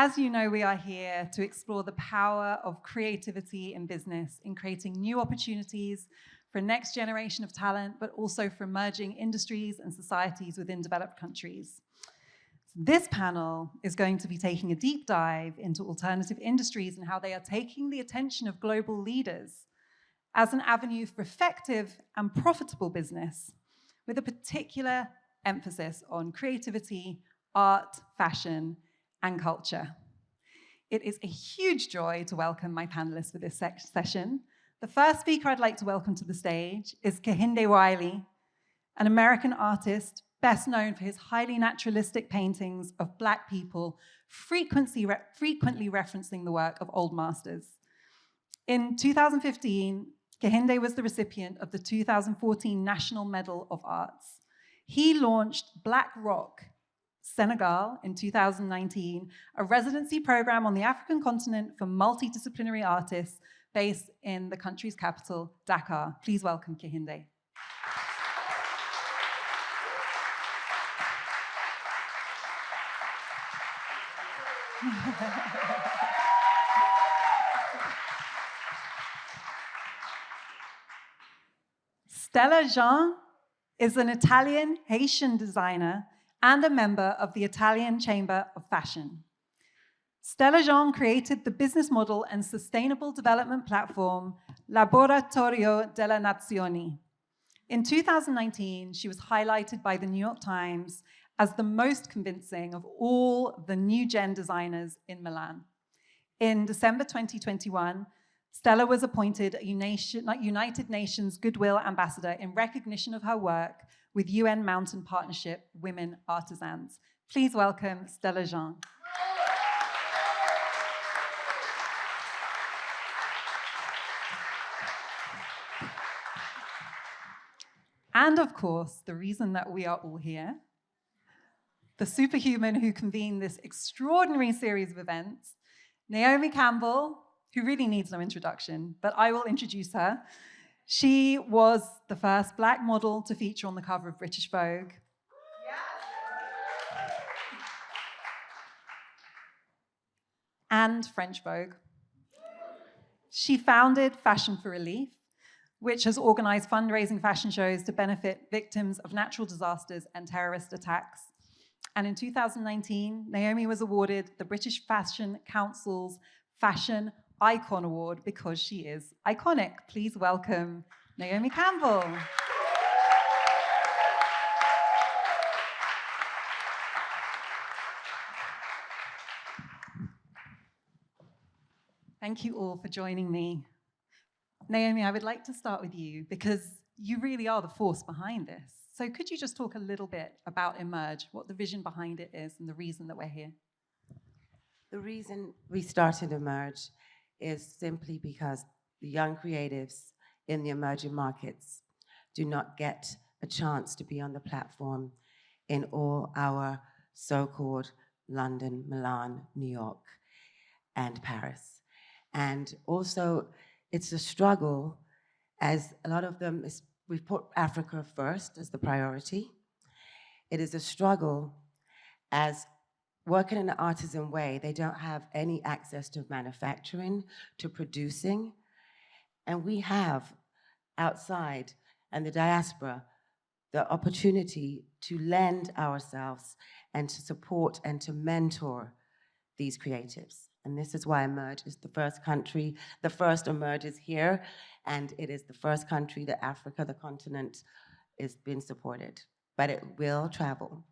As you know, we are here to explore the power of creativity in business, in creating new opportunities for a next generation of talent, but also for emerging industries and societies within developed countries. This panel is going to be taking a deep dive into alternative industries and how they are taking the attention of global leaders as an avenue for effective and profitable business, with a particular emphasis on creativity, art, fashion, and culture. It is a huge joy to welcome my panelists for this session. The first speaker I'd like to welcome to the stage is Kehinde Wiley, an American artist best known for his highly naturalistic paintings of Black people, frequently referencing the work of old masters. In 2015, Kehinde was the recipient of the 2014 National Medal of Arts. He launched Black Rock Senegal in 2019, a residency program on the African continent for multidisciplinary artists based in the country's capital, Dakar. Please welcome Kehinde. Stella Jean is an Italian Haitian designer and a member of the Italian Chamber of Fashion. Stella Jean created the business model and sustainable development platform Laboratorio delle Nazioni. In 2019, she was highlighted by the New York Times as the most convincing of all the new gen designers in Milan. In December 2021, Stella was appointed a United Nations Goodwill Ambassador in recognition of her work with UN Mountain Partnership Women Artisans. Please welcome Stella Jean. And of course, the reason that we are all here, the superhuman who convened this extraordinary series of events, Naomi Campbell, who really needs no introduction, but I will introduce her. She was the first Black model to feature on the cover of British Vogue. And French Vogue. She founded Fashion for Relief, which has organized fundraising fashion shows to benefit victims of natural disasters and terrorist attacks. And in 2019, Naomi was awarded the British Fashion Council's Fashion Icon Award because she is iconic. Please welcome Naomi Campbell. Thank you all for joining me. Naomi, I would like to start with you because you really are the force behind this. So could you just talk a little bit about Emerge, what the vision behind it is and the reason that we're here? The reason we started Emerge is simply because the young creatives in the emerging markets do not get a chance to be on the platform in all our so-called London, Milan, New York, and Paris. And also, it's a struggle, as a lot of them, we've put Africa first as the priority. It is a struggle as working in an artisan way, they don't have any access to manufacturing, to producing. And we have, outside and the diaspora, the opportunity to lend ourselves and to support and to mentor these creatives. And this is why Emerge is the first country, the first Emerge is here, and it is the first country that Africa, the continent, is being supported. But it will travel.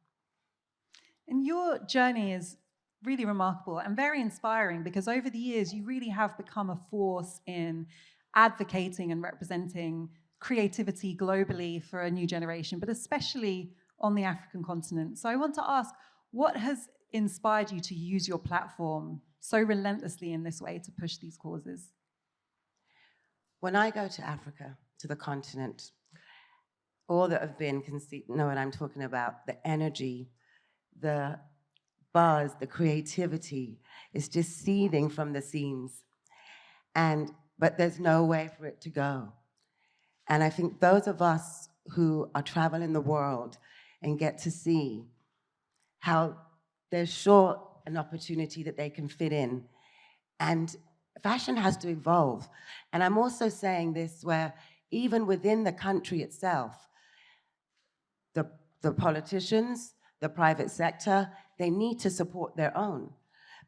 And your journey is really remarkable and very inspiring because over the years, you really have become a force in advocating and representing creativity globally for a new generation, but especially on the African continent. So I want to ask, what has inspired you to use your platform so relentlessly in this way to push these causes? When I go to Africa, to the continent, all that have been know what I'm talking about, the energy, the buzz, the creativity is just seething from the seams. But there's no way for it to go. And I think those of us who are traveling the world and get to see how there's an opportunity that they can fit in. And fashion has to evolve. And I'm also saying this where even within the country itself, the politicians, the private sector, they need to support their own,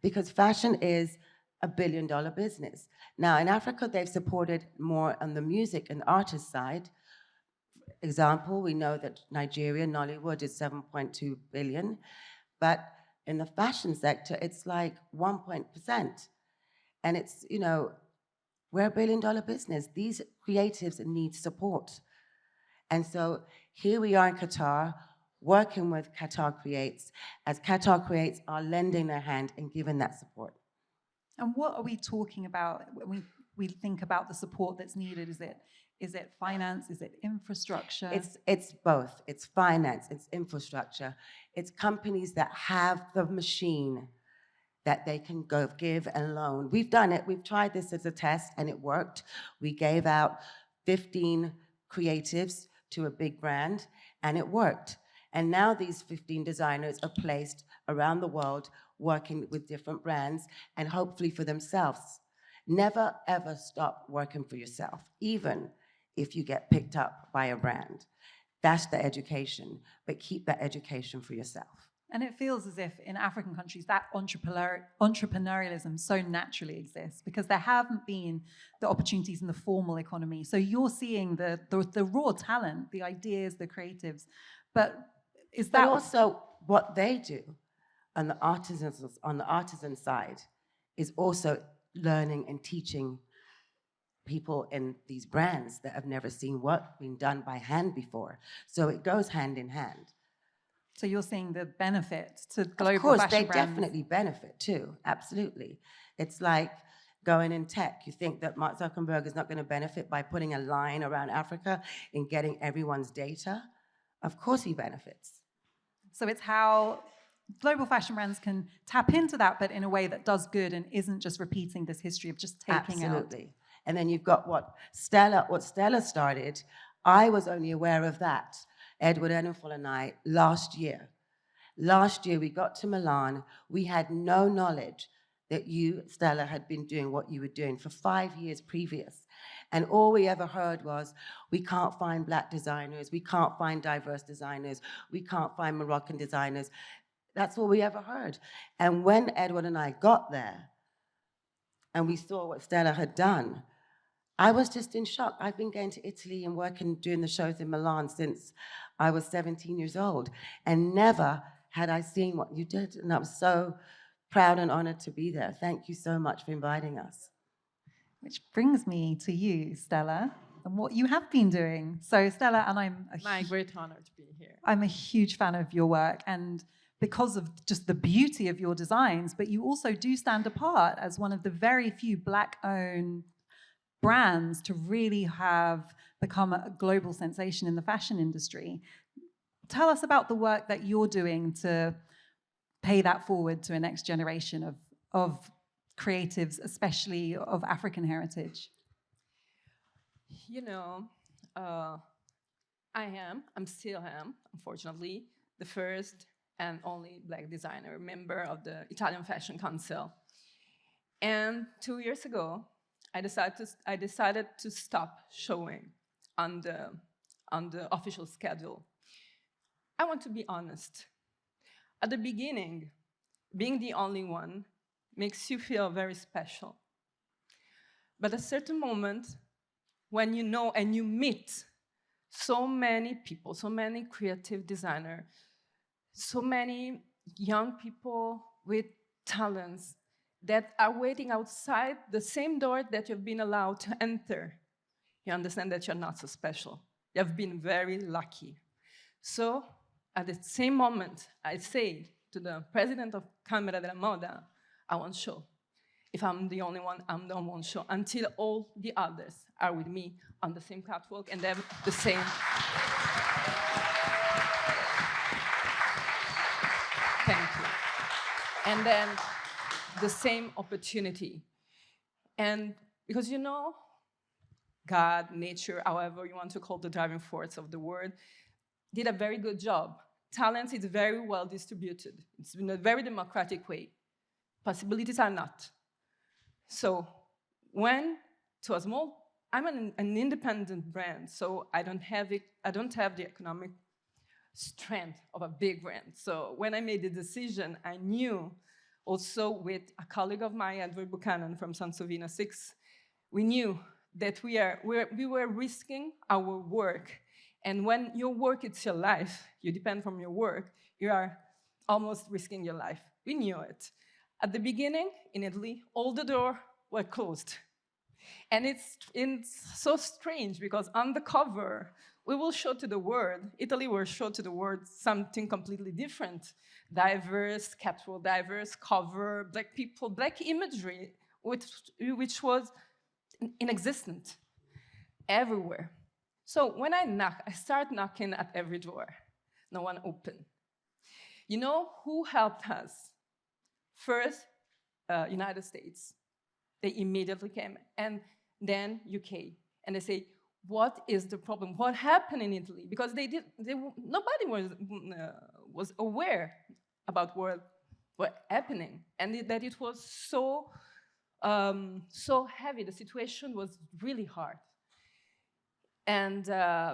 because fashion is a billion-dollar business. Now, in Africa, they've supported more on the music and artist side. Example, we know that Nigeria, Nollywood is 7.2 billion, but in the fashion sector, it's like 1%. And it's, you know, we're a billion-dollar business. These creatives need support. And so here we are in Qatar, working with Qatar Creates, as Qatar Creates are lending their hand and giving that support. And what are we talking about when we think about the support that's needed? Is it finance? Is it infrastructure? It's both. It's finance, it's infrastructure. It's companies that have the machine that they can go give and loan. We've done it. We've tried this as a test and it worked. We gave out 15 creatives to a big brand and it worked. And now these 15 designers are placed around the world working with different brands and hopefully for themselves. Never ever stop working for yourself, even if you get picked up by a brand. That's the education, but keep that education for yourself. And it feels as if in African countries that entrepreneurialism so naturally exists because there haven't been the opportunities in the formal economy. So you're seeing the raw talent, the ideas, the creatives, but is that also what they do on the artisan side is also learning and teaching people in these brands that have never seen work being done by hand before. So it goes hand in hand. So you're seeing the benefit to global fashion brands? Of course, they definitely benefit too, absolutely. It's like going in tech. You think that Mark Zuckerberg is not going to benefit by putting a line around Africa and getting everyone's data? Of course he benefits. So it's how global fashion brands can tap into that, but in a way that does good and isn't just repeating this history of just taking out. Absolutely. And then you've got what Stella started. I was only aware of that, Edward Enninful and I, last year. Last year, we got to Milan. We had no knowledge that you, Stella, had been doing what you were doing for 5 years previous. And all we ever heard was, we can't find Black designers, we can't find diverse designers, we can't find Moroccan designers. That's all we ever heard. And when Edward and I got there, and we saw what Stella had done, I was just in shock. I've been going to Italy and working, doing the shows in Milan since I was 17 years old, and never had I seen what you did. And I'm so proud and honored to be there. Thank you so much for inviting us. Which brings me to you, Stella, and what you have been doing. So Stella, and my great honor to be here. I'm a huge fan of your work, and because of just the beauty of your designs, but you also do stand apart as one of the very few Black-owned brands to really have become a global sensation in the fashion industry. Tell us about the work that you're doing to pay that forward to a next generation of creatives, especially of African heritage. You know, I'm still am, unfortunately, the first and only Black designer member of the Italian Fashion Council. And 2 years ago, I decided to stop showing on the official schedule. I want to be honest. At the beginning, being the only one makes you feel very special. But at a certain moment, when you know and you meet so many people, so many creative designers, so many young people with talents that are waiting outside the same door that you've been allowed to enter, you understand that you're not so special. You've been very lucky. So at the same moment, I say to the president of Camera della Moda, I won't show. If I'm the only one, I won't show until all the others are with me on the same catwalk and they have the same. Thank you. And then the same opportunity. And because you know, God, nature, however you want to call the driving force of the world, did a very good job. Talent is very well distributed. It's in a very democratic way. possibilities are not. So when, to a small, I'm an independent brand, so I don't have the economic strength of a big brand. So when I made the decision, I knew also with a colleague of mine, Aryeh Bourkoff from Sansovina 6, we knew that we were risking our work. And when your work is your life, you depend from your work, you are almost risking your life. We knew it. At the beginning, in Italy, all the doors were closed. And it's so strange because on the cover, we will show to the world, Italy will show to the world something completely different. Diverse, capsule, diverse cover, Black people, Black imagery, which was inexistent everywhere. So when I knock, I start knocking at every door. No one opened. You know who helped us? First, United States. They immediately came, and then UK. And they say, what is the problem? What happened in Italy? Because nobody was aware about what happening, and that it was so heavy. The situation was really hard. And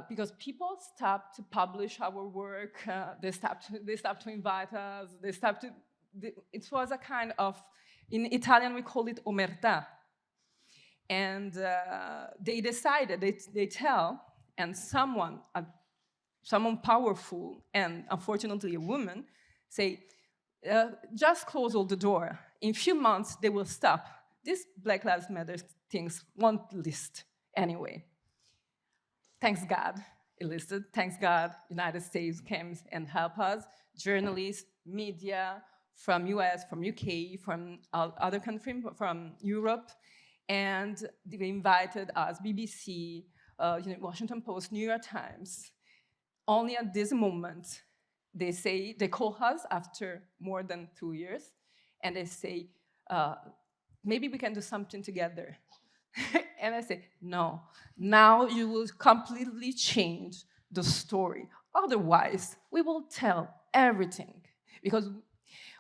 because people stopped to publish our work, they stopped to invite us, it was a kind of, in Italian we call it omertà. And they decided, they tell, and someone powerful, and unfortunately a woman, say, just close all the door. In a few months, they will stop. These Black Lives Matter things won't list anyway. Thanks God, it listed. Thanks God, United States came and helped us. Journalists, media, from US, from UK, from other countries, from Europe. And they invited us, BBC, Washington Post, New York Times. Only at this moment, they call us after more than 2 years, and they say, maybe we can do something together. And I say, no, now you will completely change the story. Otherwise, we will tell everything, because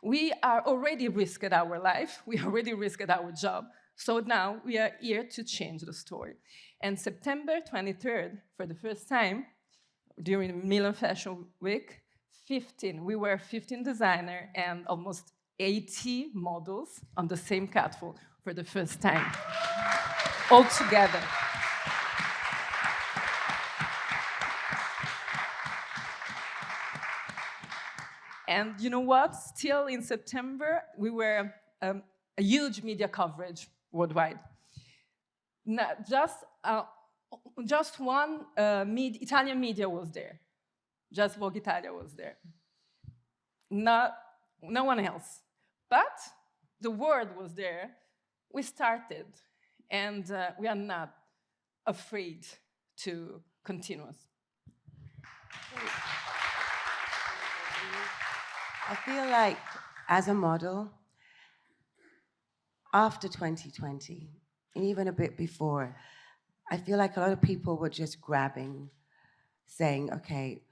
we are already risked our life, we already risked our job. So now we are here to change the story. And September 23rd, for the first time, during the Milan Fashion Week, we were 15 designers and almost 80 models on the same catwalk for the first time, all together. And you know what? Still in September, we were a huge media coverage worldwide. Not just one Italian media was there. Just Vogue Italia was there. No one else. But the word was there. We started, and we are not afraid to continue. I feel like, as a model, after 2020, and even a bit before, I feel like a lot of people were just grabbing, saying, okay,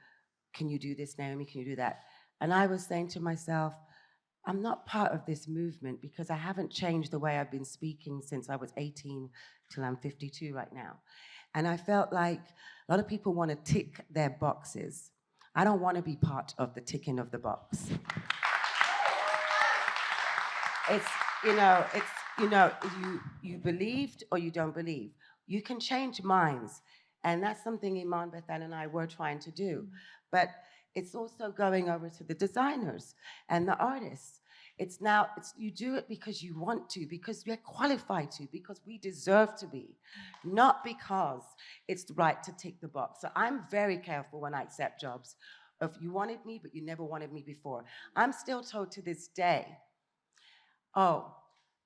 can you do this, Naomi, can you do that? And I was saying to myself, I'm not part of this movement because I haven't changed the way I've been speaking since I was 18 till I'm 52 right now. And I felt like a lot of people want to tick their boxes. I don't want to be part of the ticking of the box. You believed or you don't believe. You can change minds. And that's something Iman, Bethan, and I were trying to do. But it's also going over to the designers and the artists. You do it because you want to, because you're qualified to, because we deserve to be, not because it's right to tick the box. So I'm very careful when I accept jobs. If you wanted me, but you never wanted me before. I'm still told to this day, oh,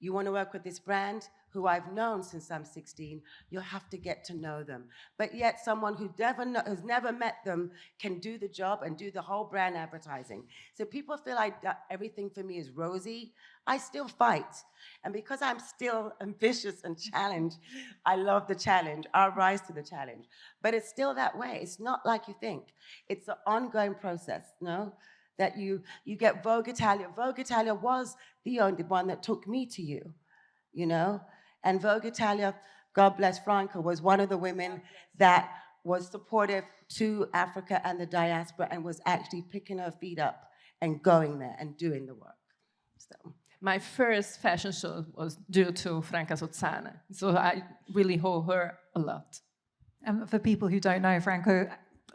you want to work with this brand who I've known since I'm 16, you'll have to get to know them. But yet someone who has never met them can do the job and do the whole brand advertising. So people feel like everything for me is rosy. I still fight. And because I'm still ambitious and challenged, I love the challenge. I'll rise to the challenge. But it's still that way. It's not like you think. It's an ongoing process, no? that you get Vogue Italia. Vogue Italia was the only one that took me to you, you know? And Vogue Italia, God bless Franca, was one of the women that was supportive to Africa and the diaspora and was actually picking her feet up and going there and doing the work. So. My first fashion show was due to Franca Sozzana, so I really owe her a lot. And for people who don't know, Franco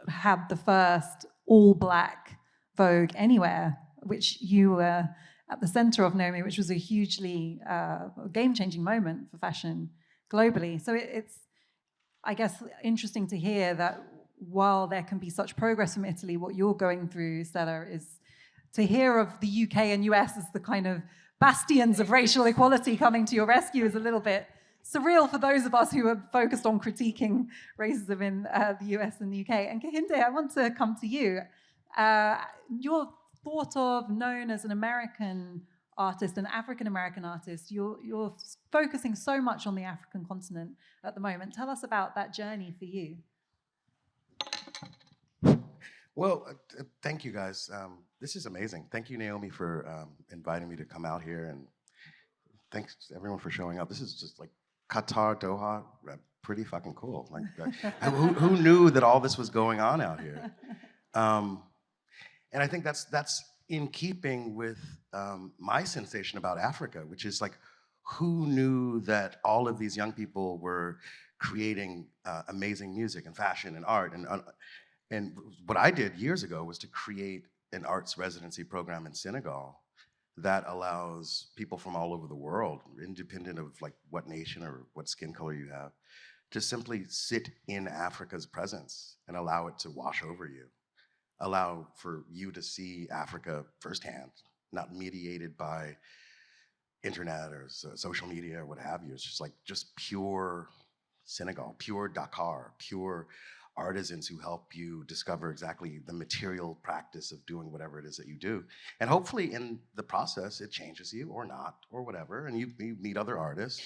had the first all-black Vogue anywhere, which you were at the center of, Naomi, which was a hugely game-changing moment for fashion globally. So it's, I guess, interesting to hear that while there can be such progress from Italy, what you're going through, Stella, is to hear of the UK and US as the kind of bastions of racial equality coming to your rescue is a little bit surreal for those of us who are focused on critiquing racism in the US and the UK. And Kehinde, I want to come to you. You're thought of, known as an American artist, an African-American artist. You're focusing so much on the African continent at the moment. Tell us about that journey for you. Well, thank you guys. This is amazing. Thank you, Naomi, for inviting me to come out here, and thanks everyone for showing up. This is just like Qatar, Doha, pretty fucking cool. Like, who knew that all this was going on out here? And I think that's in keeping with my sensation about Africa, which is like, who knew that all of these young people were creating amazing music and fashion and art? And what I did years ago was to create an arts residency program in Senegal that allows people from all over the world, independent of like what nation or what skin color you have, to simply sit in Africa's presence and allow it to wash over you. Allow for you to see Africa firsthand, not mediated by internet or social media or what have you. It's just like, just pure Senegal, pure Dakar, pure artisans who help you discover exactly the material practice of doing whatever it is that you do. And hopefully in the process, it changes you or not, or whatever, and you meet other artists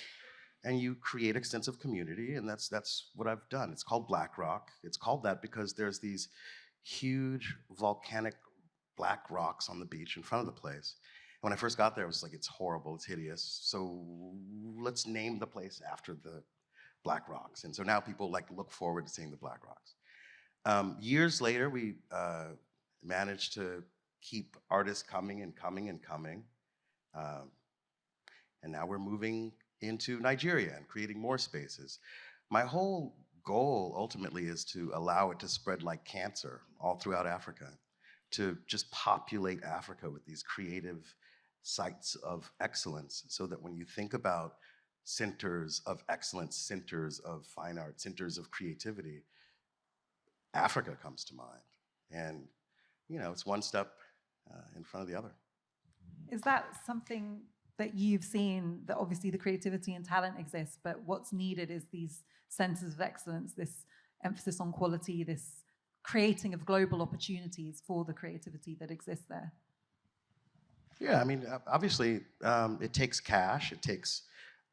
and you create extensive community, and that's what I've done. It's called Black Rock. It's called that because there's these huge volcanic black rocks on the beach in front of the place. When I first got there, I was like, it's horrible, it's hideous, so let's name the place after the Black Rocks. And so now people like look forward to seeing the Black Rocks. Years later, we managed to keep artists coming and coming and coming. And now we're moving into Nigeria and creating more spaces. My whole goal ultimately is to allow it to spread like cancer all throughout Africa, to just populate Africa with these creative sites of excellence, so that when you think about centers of excellence, centers of fine art, centers of creativity, Africa comes to mind. And, you know, it's one step in front of the other. Is that something that you've seen, that obviously the creativity and talent exists, but what's needed is these centers of excellence, this emphasis on quality, this creating of global opportunities for the creativity that exists there? Yeah, I mean, obviously, it takes cash, it takes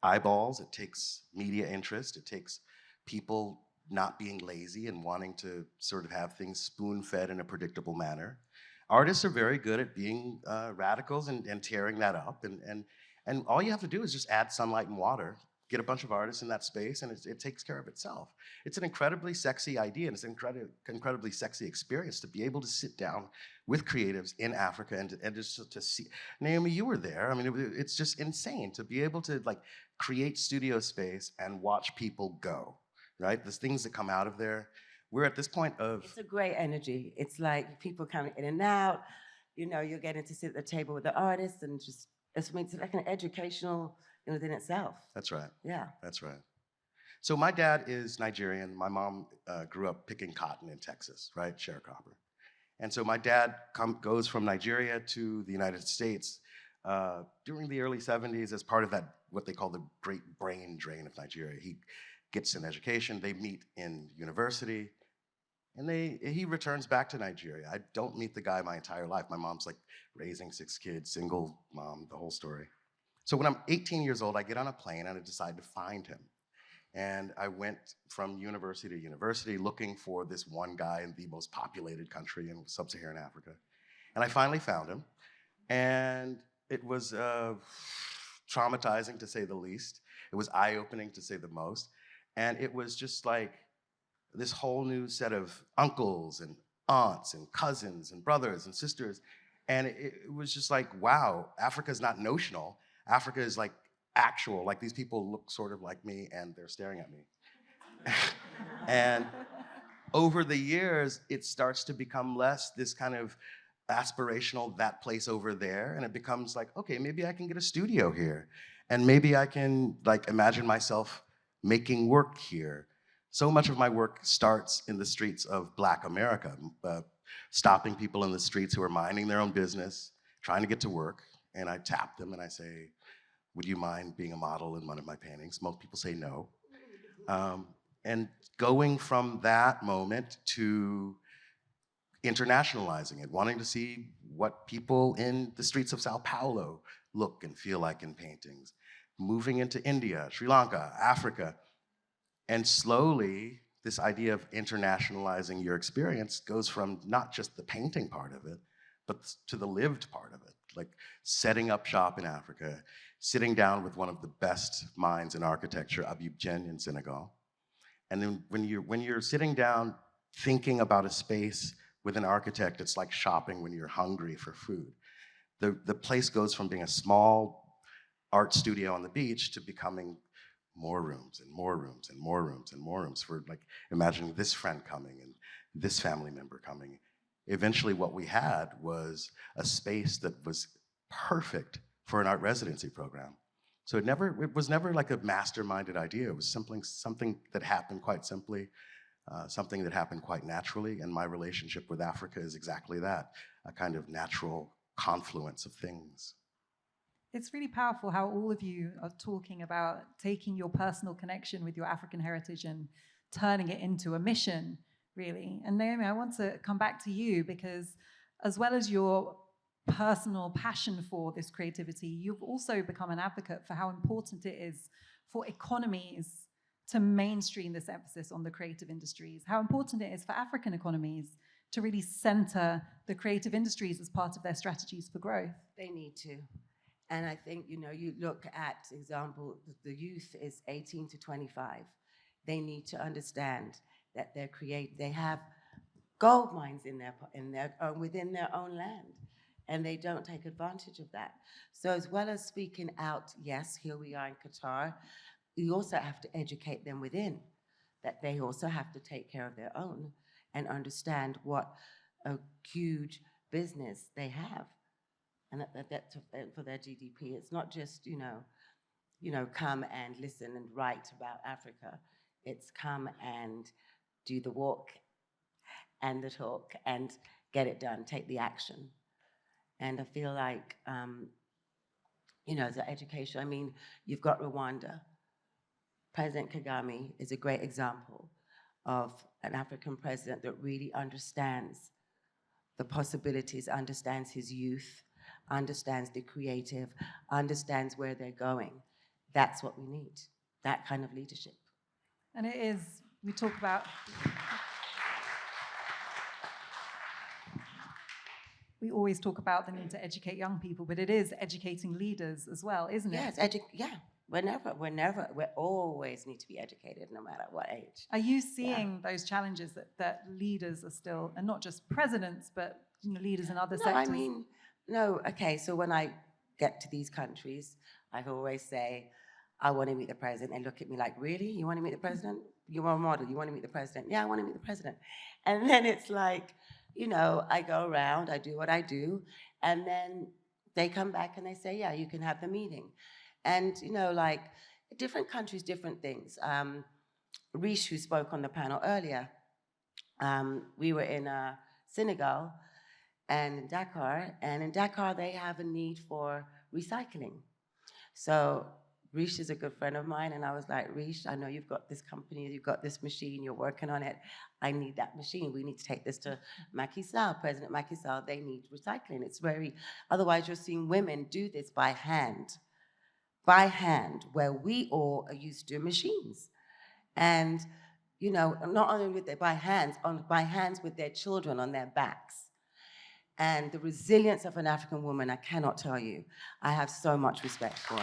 eyeballs, it takes media interest, it takes people not being lazy and wanting to sort of have things spoon-fed in a predictable manner. Artists are very good at being radicals and tearing that up, and all you have to do is just add sunlight and water, get a bunch of artists in that space, and it takes care of itself. It's an incredibly sexy idea, and it's an incredibly sexy experience to be able to sit down with creatives in Africa and just to see. Naomi, you were there. I mean, it's just insane to be able to like create studio space and watch people go, right? There's things that come out of there. We're at this point of... It's a great energy. It's like people coming in and out, you know, you're getting to sit at the table with the artists, and just, it's like an educational within itself. That's right. Yeah. That's right. So my dad is Nigerian. My mom grew up picking cotton in Texas, right? Sharecropper. And so my dad goes from Nigeria to the United States during the early 70s as part of that, what they call the great brain drain of Nigeria. He gets an education, they meet in university, and he returns back to Nigeria. I don't meet the guy my entire life. My mom's like raising 6 kids, single mom, the whole story. So when I'm 18 years old, I get on a plane and I decide to find him. And I went from university to university looking for this one guy in the most populated country in sub-Saharan Africa. And I finally found him. And it was traumatizing, to say the least. It was eye-opening, to say the most. And it was just like this whole new set of uncles and aunts and cousins and brothers and sisters. And it was just like, wow, Africa is not notional. Africa is like actual. Like, these people look sort of like me and they're staring at me. And over the years, it starts to become less this kind of aspirational, that place over there, and it becomes like, okay, maybe I can get a studio here, and maybe I can like imagine myself making work here. So much of my work starts in the streets of Black America, stopping people in the streets who are minding their own business, trying to get to work, and I tap them and I say, would you mind being a model in one of my paintings? Most people say no. And going from that moment to internationalizing it, wanting to see what people in the streets of Sao Paulo look and feel like in paintings, moving into India, Sri Lanka, Africa, and slowly this idea of internationalizing your experience goes from not just the painting part of it, but to the lived part of it, like setting up shop in Africa, sitting down with one of the best minds in architecture, Abib Jen in Senegal. And then when you're sitting down thinking about a space with an architect, it's like shopping when you're hungry for food. The place goes from being a small art studio on the beach to becoming more rooms and more rooms and more rooms and more rooms, for like imagining this friend coming and this family member coming. Eventually what we had was a space that was perfect for an art residency program. So it was never like a masterminded idea. It was something that happened quite simply, something that happened quite naturally, and my relationship with Africa is exactly that, a kind of natural confluence of things. It's really powerful how all of you are talking about taking your personal connection with your African heritage and turning it into a mission, really. And Naomi, I want to come back to you, because as well as your personal passion for this creativity, you've also become an advocate for how important it is for economies to mainstream this emphasis on the creative industries, how important it is for African economies to really center the creative industries as part of their strategies for growth. They need to. And I think, you look at, example, the youth is 18 to 25. They need to understand that they have gold mines within their own land, and they don't take advantage of that. So as well as speaking out, yes, here we are in Qatar, you also have to educate them within, that they also have to take care of their own and understand what a huge business they have. And that's for their GDP. It's not just, come and listen and write about Africa. It's come and do the walk and the talk and get it done, take the action. And I feel like, the education, I mean, you've got Rwanda. President Kagame is a great example of an African president that really understands the possibilities, understands his youth, understands the creative, understands where they're going. That's what we need, that kind of leadership. And it is, we talk about... We always talk about the need to educate young people, but it is educating leaders as well, isn't it? Yes, we always need to be educated, no matter what age. Are you seeing those challenges that leaders are still, and not just presidents, but leaders in other sectors? Okay, so when I get to these countries, I always say, I want to meet the president. They look at me like, really? You want to meet the president? You're a model, you want to meet the president? Yeah, I want to meet the president. And then it's like, I go around, I do what I do, and then they come back and they say, yeah, you can have the meeting. And, different countries, different things. Rish, who spoke on the panel earlier, we were in Senegal and in Dakar, they have a need for recycling. So Rish is a good friend of mine, and I was like, Rish, I know you've got this company, you've got this machine, you're working on it. I need that machine. We need to take this to Macky Sall, President Macky Sall. They need recycling. Otherwise you're seeing women do this by hand, where we all are used to machines. And, not only by hands with their children on their backs. and the resilience of an African woman, I cannot tell you. I have so much respect for.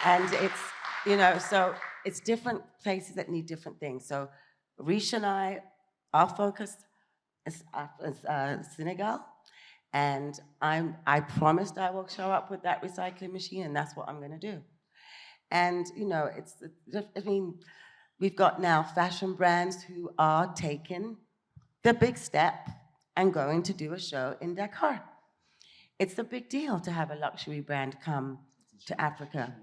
And it's, you know, so it's different places that need different things. So Rish and I, our focus is Senegal, and I promised I will show up with that recycling machine, and that's what I'm gonna do. And, you know, I mean, we've got now fashion brands who are taking the big step and going to do a show in Dakar. It's a big deal to have a luxury brand come to Africa.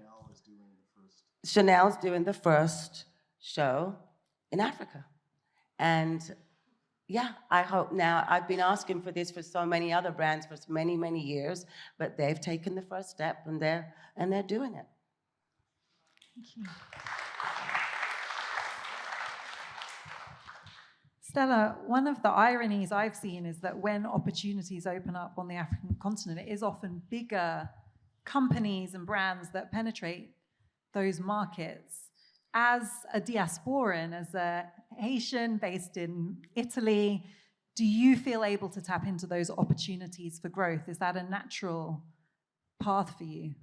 Chanel's doing the first show in Africa. And yeah, I hope now, I've been asking for this for so many other brands for many, many years, but they've taken the first step and they're doing it. Thank you. Stella, one of the ironies I've seen is that when opportunities open up on the African continent, it is often bigger companies and brands that penetrate those markets. As a diasporan, as a Haitian based in Italy, do you feel able to tap into those opportunities for growth? Is that a natural path for you?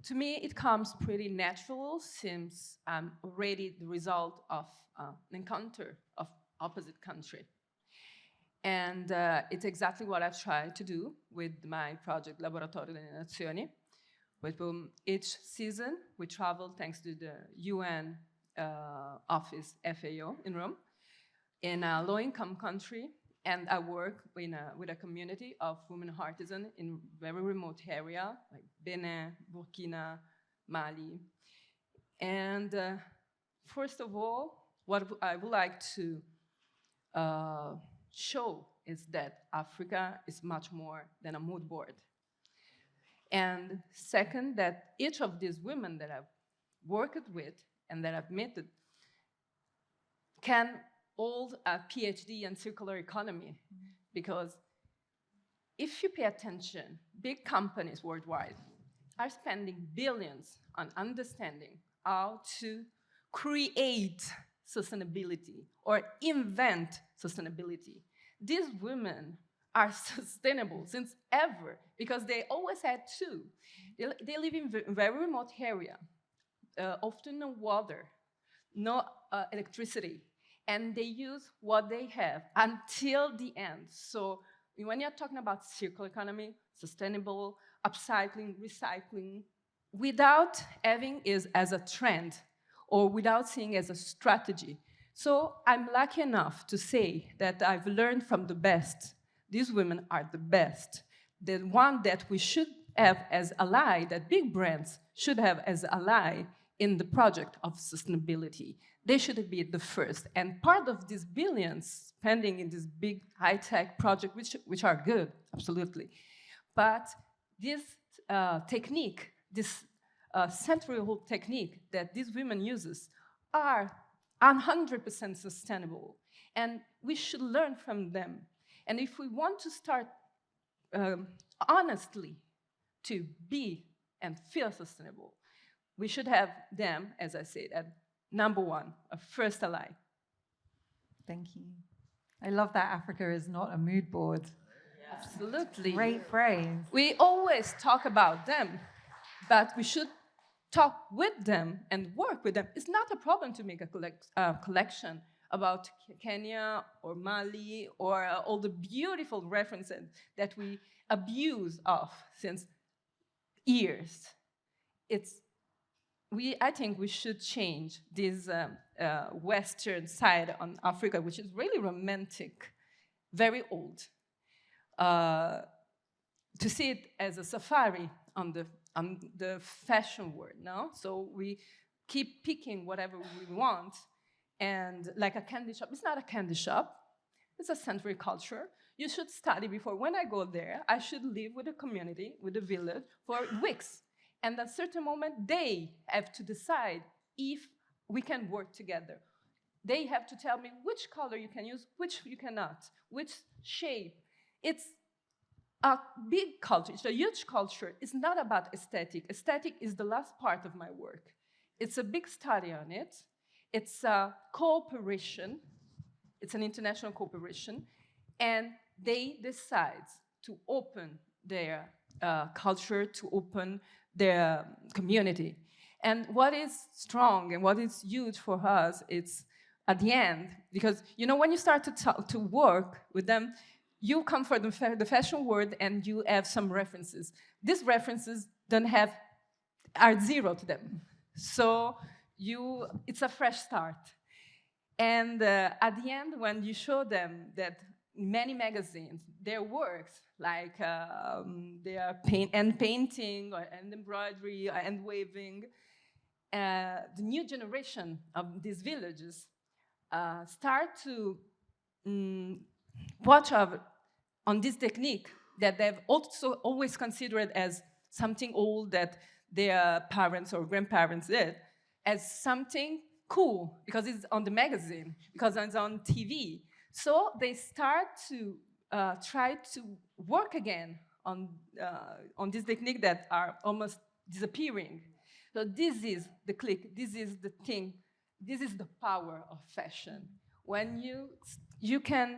To me, it comes pretty natural since I'm already the result of an encounter of opposite country. And it's exactly what I've tried to do with my project Laboratorio delle Nazioni. With each season, we travel thanks to the UN office, FAO, in Rome, in a low-income country, and I work with a community of women artisans in very remote area, like Benin, Burkina, Mali. And first of all, what I would like to show is that Africa is much more than a mood board. And second, that each of these women that I've worked with and that I've met can hold a PhD in circular economy. Because if you pay attention, big companies worldwide are spending billions on understanding how to create sustainability or invent sustainability. These women are sustainable since ever because they always had to. They live in very remote area, often no water, no electricity, and they use what they have until the end. So when you're talking about circular economy, sustainable, upcycling, recycling, without having it as a trend or without seeing it as a strategy. So I'm lucky enough to say that I've learned from the best. These women are the best. The one that we should have as ally, that big brands should have as ally in the project of sustainability. They should be the first. And part of these billions spending in this big high-tech project, which are good, absolutely. But this technique, this century-old technique that these women uses are 100% sustainable. And we should learn from them. And if we want to start honestly to be and feel sustainable, we should have them, as I said, at number one, a first ally. Thank you. I love that Africa is not a mood board. Yeah. Absolutely. Great phrase. We always talk about them, but we should talk with them and work with them. It's not a problem to make a collection about Kenya or Mali or all the beautiful references that we abuse of since years. I think we should change this Western side on Africa, which is really romantic, very old, to see it as a safari on the fashion world, no? So we keep picking whatever we want, and like a candy shop, it's not a candy shop, it's a century culture. You should study before. When I go there, I should live with the community, with the village for weeks. And at a certain moment, they have to decide if we can work together. They have to tell me which color you can use, which you cannot, which shape. It's a big culture, it's a huge culture. It's not about aesthetic. Aesthetic is the last part of my work. It's a big study on it. It's a cooperation It's an international corporation, and they decide to open their culture, to open their community. And what is strong and what is huge for us, it's at the end, because when you start to work with them, you come from the fashion world and you have some references. These references are zero to them. So it's a fresh start. And at the end, when you show them that in many magazines, their works, like their painting and embroidery and weaving, the new generation of these villages start to watch on this technique that they've also always considered as something old that their parents or grandparents did, as something cool because it's on the magazine, because it's on TV. So they start to try to work again on this technique that are almost disappearing. So this is the click, this is the thing, this is the power of fashion. When you can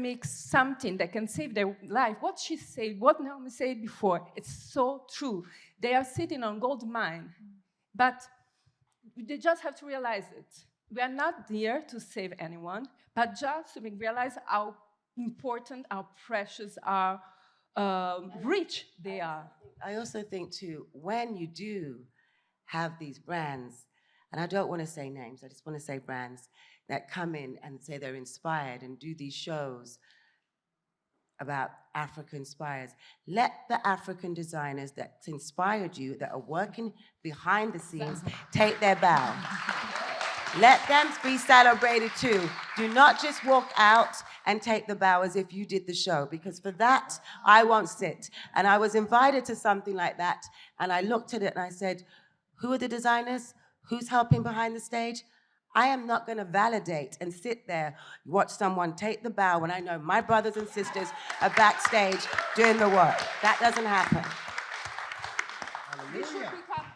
make something that can save their life. What she said, what Naomi said before, it's so true. They are sitting on gold mine, but they just have to realize it. We are not there to save anyone, but just to realize how important, how precious, how rich they are. I also think too, when you do have these brands, and I don't want to say names, I just want to say brands that come in and say they're inspired and do these shows about Africa Inspires. Let the African designers that inspired you, that are working behind the scenes, take their bow. Let them be celebrated too. Do not just walk out and take the bow as if you did the show, because for that, I won't sit. And I was invited to something like that, and I looked at it and I said, who are the designers? Who's helping behind the stage? I am not going to validate and sit there, watch someone take the bow when I know my brothers and sisters are backstage doing the work. That doesn't happen.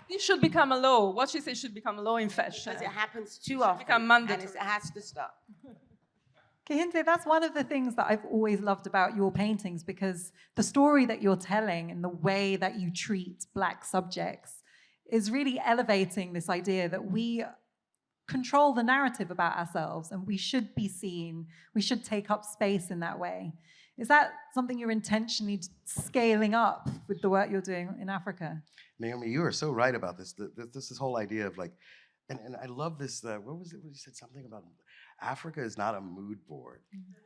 This should become a law. What she says should become a law in fashion. Because it happens too often. Become mandatory. And it has to stop. Kehinde, that's one of the things that I've always loved about your paintings, because the story that you're telling and the way that you treat Black subjects is really elevating this idea that we control the narrative about ourselves and we should be seen, we should take up space in that way. Is that something you're intentionally scaling up with the work you're doing in Africa? Naomi, you are so right about this. This whole idea of like, and I love this, what was it, you said something about Africa is not a mood board.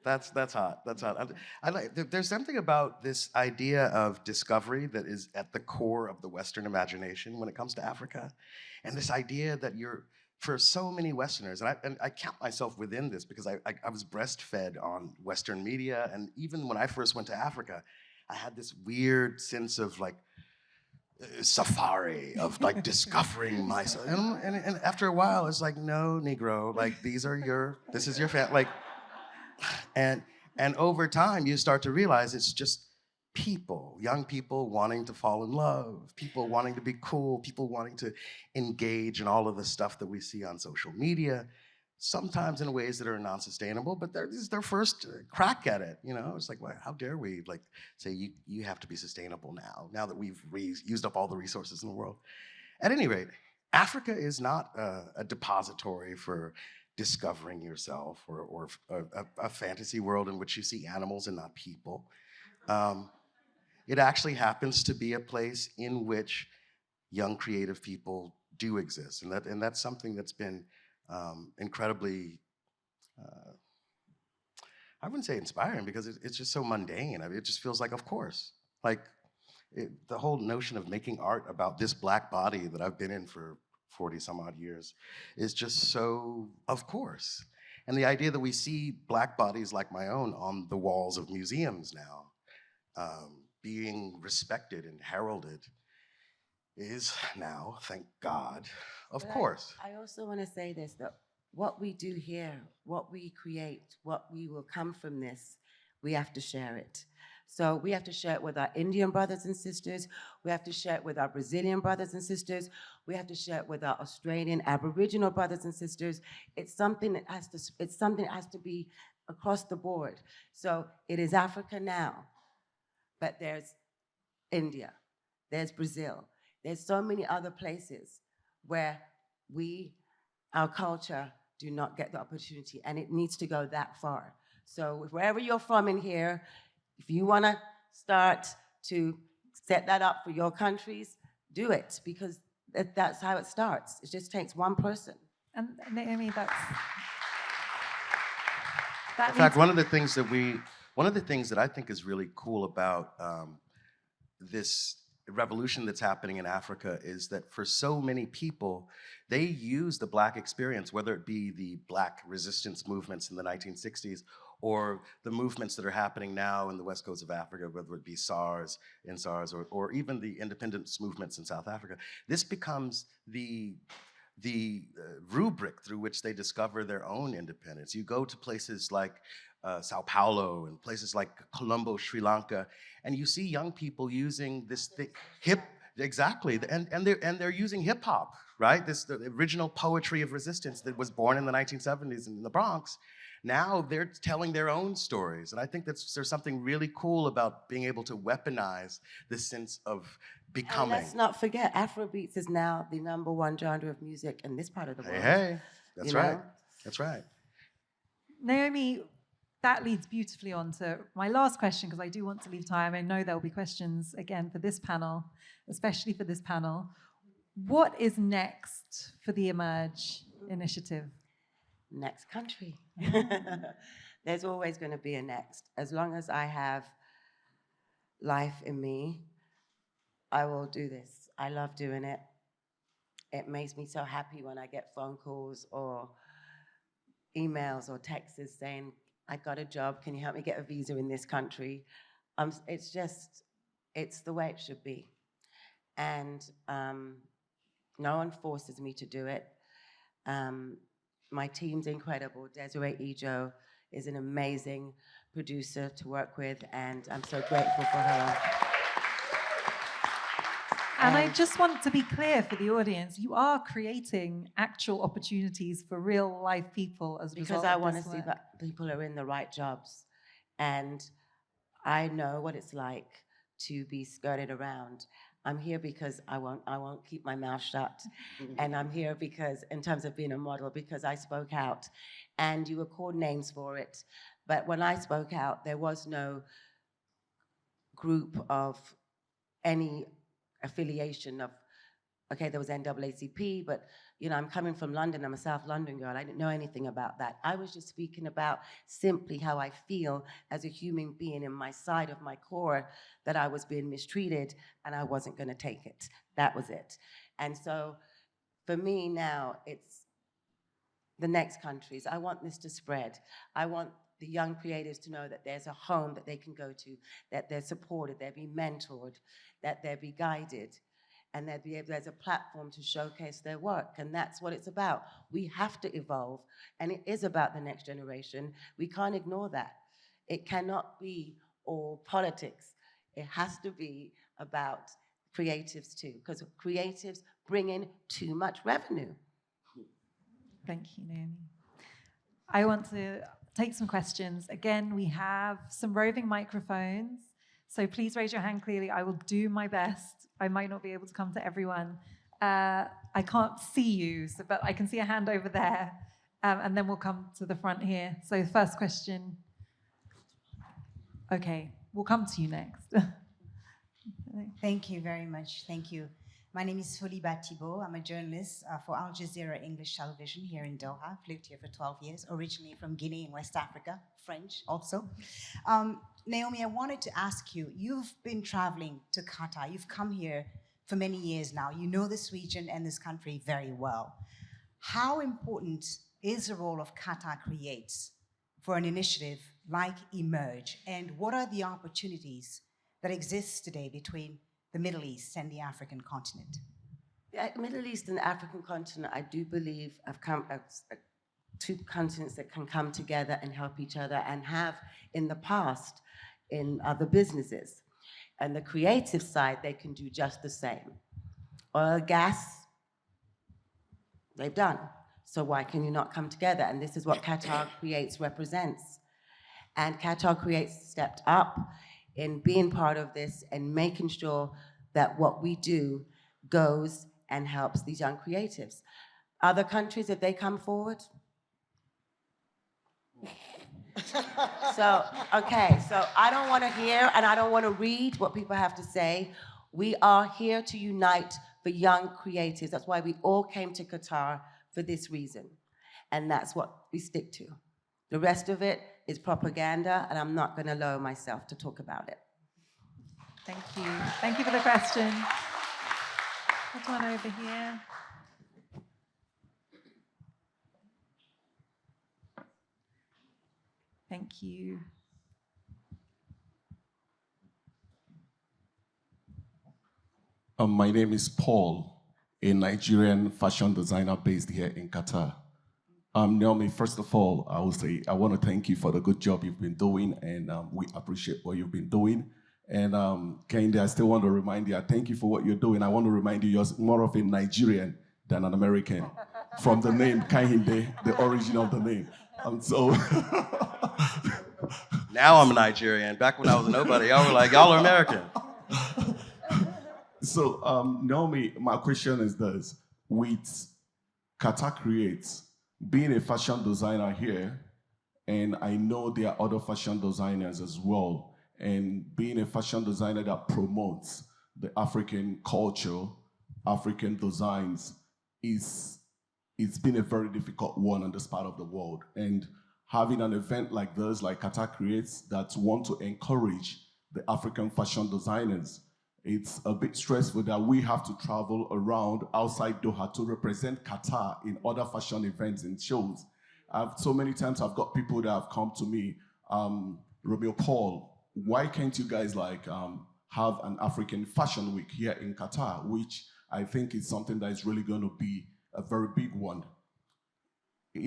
That's hot, that's hot. I like, there's something about this idea of discovery that is at the core of the Western imagination when it comes to Africa. And this idea that for so many Westerners, and I count myself within this because I was breastfed on Western media, and even when I first went to Africa, I had this weird sense of like safari of like discovering myself, and after a while, it's like, no, Negro, like this is your family, like, and over time, you start to realize it's just people, young people wanting to fall in love, people wanting to be cool, people wanting to engage in all of the stuff that we see on social media, sometimes in ways that are non-sustainable, but this is their first crack at it, It's like, well, how dare we like say you have to be sustainable now that we've used up all the resources in the world. At any rate, Africa is not a depository for discovering yourself or a fantasy world in which you see animals and not people. It actually happens to be a place in which young creative people do exist, and that's something that's been incredibly, I wouldn't say inspiring because it's just so mundane. I mean, it just feels like, of course, like the whole notion of making art about this Black body that I've been in for 40 some odd years is just so, of course. And the idea that we see Black bodies like my own on the walls of museums now, being respected and heralded is now, thank God, of course. I also want to say this, that what we do here, what we create, what we will come from this, we have to share it. So we have to share it with our Indian brothers and sisters. We have to share it with our Brazilian brothers and sisters. We have to share it with our Australian Aboriginal brothers and sisters. It's something that has to be across the board. So it is Africa now, but there's India, there's Brazil, there's so many other places where our culture do not get the opportunity, and it needs to go that far. So wherever you're from in here, if you want to start to set that up for your countries, do it, because that's how it starts. It just takes one person. And Naomi, In fact, one of the things that I think is really cool about this revolution that's happening in Africa is that for so many people, they use the Black experience, whether it be the Black resistance movements in the 1960s or the movements that are happening now in the west coast of Africa, whether it be SARS, or even the independence movements in South Africa. This becomes the rubric through which they discover their own independence. You go to places like Sao Paulo and places like Colombo, Sri Lanka, and you see young people using this exactly, and they're using hip hop, right? The original poetry of resistance that was born in the 1970s in the Bronx. Now they're telling their own stories, and I think there's something really cool about being able to weaponize this sense of becoming. And let's not forget, Afrobeats is now the #1 genre of music in this part of the world. Hey, that's right. That's right. Naomi, that leads beautifully on to my last question, because I do want to leave time. I know there will be questions again for this panel, especially for this panel. What is next for the Emerge initiative? Next country. There's always going to be a next. As long as I have life in me, I will do this. I love doing it. It makes me so happy when I get phone calls or emails or texts saying, I got a job, can you help me get a visa in this country? It's the way it should be. And no one forces me to do it. My team's incredible. Desiree Ejo is an amazing producer to work with, and I'm so grateful for her. And I just want to be clear for the audience, you are creating actual opportunities for real life people as a result of this work. Because I want to see that people are in the right jobs. And I know what it's like to be skirted around. I'm here because I won't keep my mouth shut. And I'm here because, in terms of being a model, because I spoke out. And you were called names for it. But when I spoke out, there was no group of any affiliation of, okay, there was NAACP, but I'm coming from London, I'm a South London girl, I didn't know anything about that. I was just speaking about simply how I feel as a human being in my side of my core, that I was being mistreated and I wasn't gonna take it. That was it. And so for me now, it's the next countries. I want this to spread. I want the young creatives to know that there's a home that they can go to, that they're supported, they'll be mentored, that they'll be guided, and there's a platform to showcase their work, and that's what it's about. We have to evolve, and it is about the next generation. We can't ignore that. It cannot be all politics. It has to be about creatives too, because creatives bring in too much revenue. Thank you, Naomi. I want to take some questions. Again, we have some roving microphones, so please raise your hand clearly. I will do my best. I might not be able to come to everyone. I can't see you, but I can see a hand over there, and then we'll come to the front here. So the first question. Okay, we'll come to you next. Thank you very much. Thank you. My name is Foliba Thibault. I'm a journalist for Al Jazeera English Television here in Doha. I've lived here for 12 years, originally from Guinea in West Africa, French also. Naomi, I wanted to ask you, you've been traveling to Qatar. You've come here for many years now. You know this region and this country very well. How important is the role of Qatar Creates for an initiative like Emerge? And what are the opportunities that exist today between the Middle East and the African continent? The Middle East and the African continent, I do believe, have come as two continents that can come together and help each other, and have in the past in other businesses. And the creative side, they can do just the same. Oil, gas, they've done. So why can you not come together? And this is what Qatar Creates represents. And Qatar Creates stepped up in being part of this and making sure that what we do goes and helps these young creatives. Other countries, if they come forward? So I don't want to hear and I don't want to read what people have to say. We are here to unite for young creatives. That's why we all came to Qatar for this reason. And that's what we stick to. The rest of it is propaganda, and I'm not going to lower myself to talk about it. Thank you. Thank you for the question. There's one over here. Thank you. My name is Paul, a Nigerian fashion designer based here in Qatar. Naomi, first of all, I will say I want to thank you for the good job you've been doing, and we appreciate what you've been doing. And Kehinde, I still want to remind you, I thank you for what you're doing. I want to remind you, you're more of a Nigerian than an American. From the name Kehinde, the origin of the name. So now I'm a Nigerian. Back when I was a nobody, y'all were like, y'all are American. So, Naomi, my question is this. With Qatar Creates, being a fashion designer here, and I know there are other fashion designers as well, and being a fashion designer that promotes the African culture, African designs, it's been a very difficult one in this part of the world. And having an event like this, like Qatar Creates, that want to encourage the African fashion designers, it's a bit stressful that we have to travel around outside Doha to represent Qatar in other fashion events and shows. So many times I've got people that have come to me, Romeo Paul, why can't you guys have an African fashion week here in Qatar, which I think is something that is really going to be a very big one.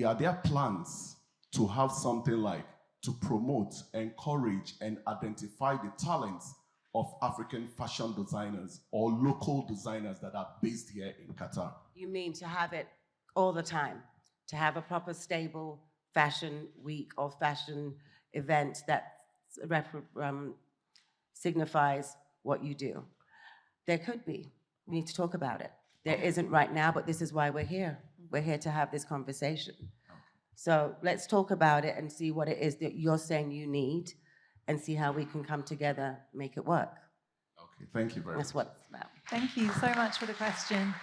Are there plans to have something like to promote, encourage, and identify the talents of African fashion designers or local designers that are based here in Qatar? You mean to have it all the time, to have a proper stable fashion week or fashion event that signifies what you do? There could be. We need to talk about it. There isn't right now, but this is why we're here. We're here to have this conversation. So let's talk about it and see what it is that you're saying you need and see how we can come together, make it work. Okay, thank you very much. That's what it's about. Thank you so much for the question.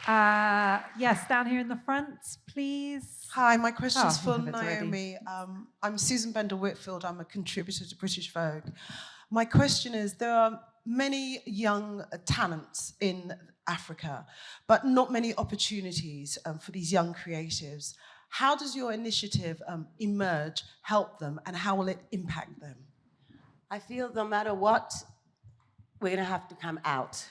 Yes, down here in the front, please. Hi, my question is for I have it already. Naomi. I'm Susan Bender-Whitfield. I'm a contributor to British Vogue. My question is, there are many young talents in Africa, but not many opportunities for these young creatives. How does your initiative emerge, help them, and how will it impact them? I feel no matter what, we're gonna have to come out.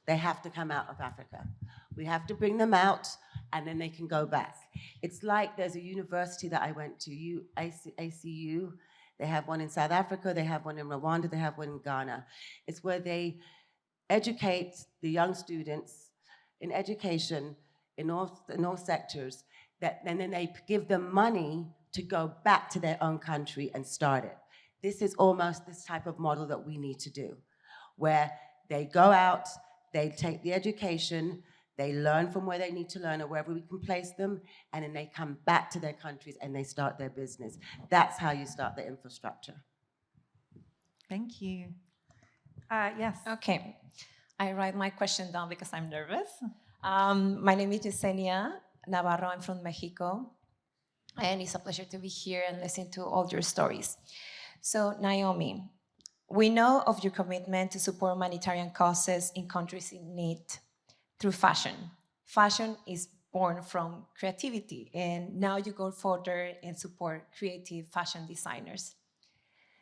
They have to come out of Africa. We have to bring them out, and then they can go back. It's like there's a university that I went to, ACU. They have one in South Africa, they have one in Rwanda, they have one in Ghana. It's where they educate the young students in education in all sectors, and then they give them money to go back to their own country and start it. This is almost this type of model that we need to do, where they go out, they take the education, they learn from where they need to learn or wherever we can place them, and then they come back to their countries and they start their business. That's how you start the infrastructure. Thank you. Yes. Okay. I write my question down because I'm nervous. My name is Yesenia Navarro. I'm from Mexico. And it's a pleasure to be here and listen to all your stories. So, Naomi, we know of your commitment to support humanitarian causes in countries in need through fashion. Fashion is born from creativity, and now you go further and support creative fashion designers.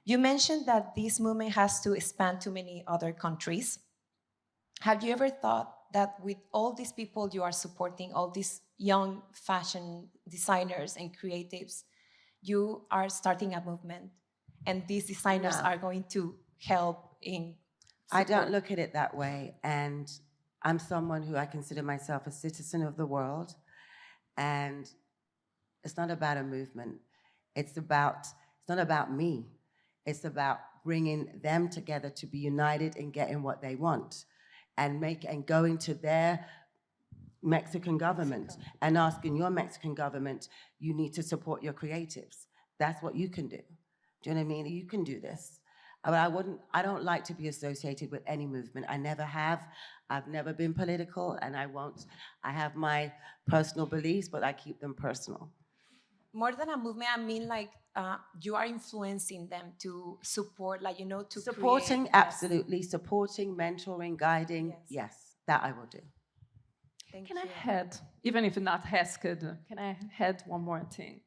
You mentioned that this movement has to expand to many other countries. Have you ever thought that with all these people you are supporting, all these young fashion designers and creatives, you are starting a movement? and these designers No. are going to help in I don't support. look at it that way. And I'm someone who I consider myself a citizen of the world. And it's not about a movement. It's not about me. It's about bringing them together to be united in getting what they want and going to their Mexican government and asking your Mexican government, you need to support your creatives. That's what you can do. Do you know what I mean? You can do this. But I don't like to be associated with any movement. I never have. I've never been political, and I won't. I have my personal beliefs, but I keep them personal. More than a movement, I mean like you are influencing them to support, like, to Supporting, create. Yes. absolutely. Supporting, mentoring, guiding, yes, that I will do. Thank Can you. I add, even if not asked, can I add one more thing?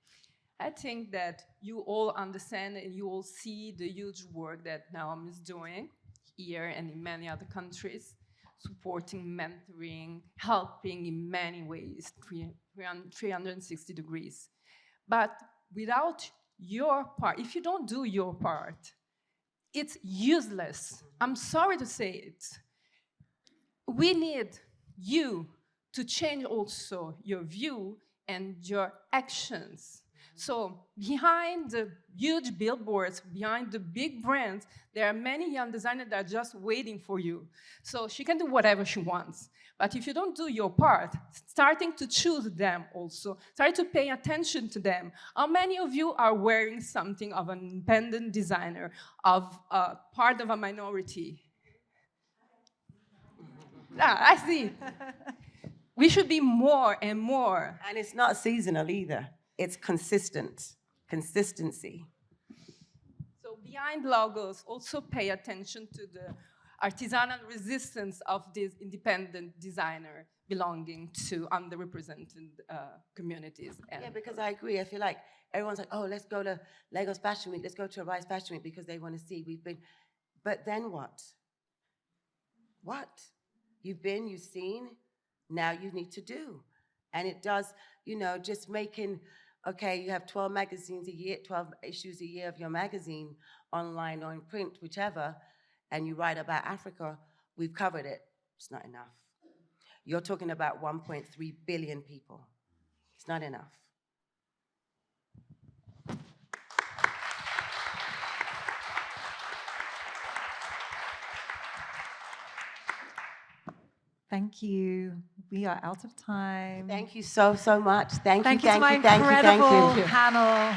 I think that you all understand and you all see the huge work that NMoQ is doing here and in many other countries, supporting, mentoring, helping in many ways, 360 degrees. But without your part, if you don't do your part, it's useless. I'm sorry to say it. We need you to change also your view and your actions. So behind the huge billboards, behind the big brands, there are many young designers that are just waiting for you. So she can do whatever she wants. But if you don't do your part, starting to choose them also, start to pay attention to them. How many of you are wearing something of an independent designer, of part of a minority? I see. We should be more and more. And it's not seasonal either. It's consistency. So behind logos, also pay attention to the artisanal resistance of this independent designer belonging to underrepresented communities. Yeah, because I agree. I feel like everyone's like, oh, let's go to Lagos Fashion Week, let's go to Arise Fashion Week because they want to see. But then what? What? You've been, you've seen, now you need to do. And it does, just making, okay, you have 12 magazines a year, 12 issues a year of your magazine, online or in print, whichever, and you write about Africa, we've covered it. It's not enough. You're talking about 1.3 billion people. It's not enough. Thank you. We are out of time. Thank you so much. Thank you to my incredible panel.